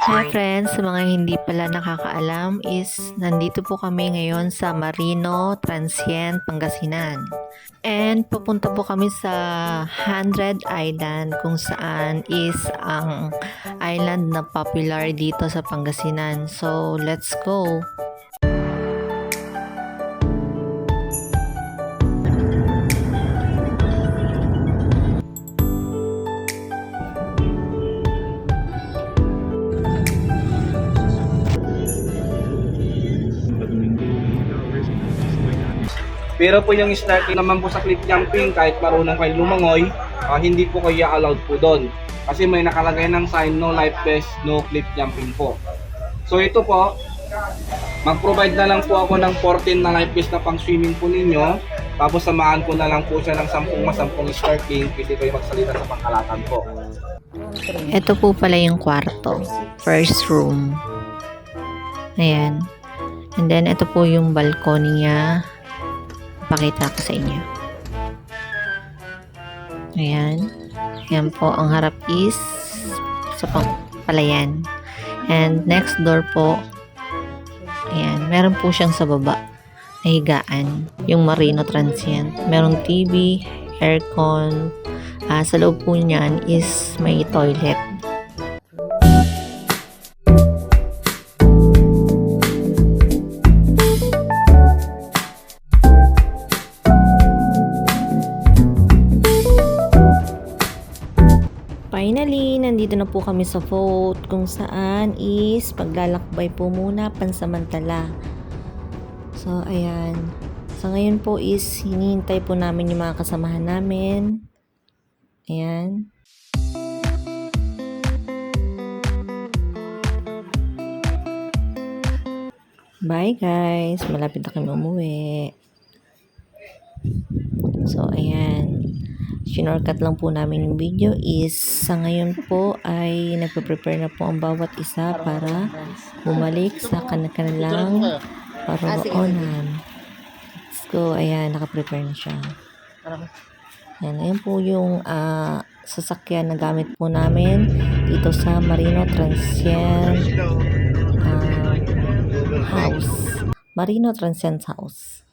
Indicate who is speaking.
Speaker 1: Hi friends, sa mga hindi pala nakakaalam is nandito po kami ngayon sa Marino Transient, Pangasinan. And papunta po kami sa 100 Island kung saan is ang island na popular dito sa Pangasinan. So let's go!
Speaker 2: Pero po yung starting naman po sa cliff jumping, kahit marunong kayo lumangoy, hindi po kayo allowed po doon. Kasi may nakalagay ng sign, no life vest, no cliff jumping po. So ito po, mag-provide na lang po ako ng 14 na life vest na pang swimming po ninyo. Tapos samahan ko na lang po siya ng 10 starting, kasi kayo magsalita sa pangkalatan po.
Speaker 1: Ito po pala yung kwarto, first room. Ayan. And then ito po yung balcony niya. Pakita ko sa inyo. Ayan. Ayan po, ang harap is sa palayan. And next door po, ayan, meron po siyang sa baba na higaan, yung Marino Transient. Meron TV, aircon, sa loob po niyan is may toilet. Finally, nandito na po kami sa boat kung saan is paglalakbay po muna pansamantala. So, ayan. Sa ngayon po is hinihintay po namin yung mga kasamahan namin. Ayan. Bye guys. Malapit na kami umuwi. So, ayan. Shinortcut lang po namin yung video is sa ngayon po ay nagpe-prepare na po ang bawat isa para bumalik sa kanilang paroroonan. Let's go. Ayan, nakaprepare na siya. Ayan po yung sasakyan na gamit po namin dito sa Marino Transient House. Marino Transient House.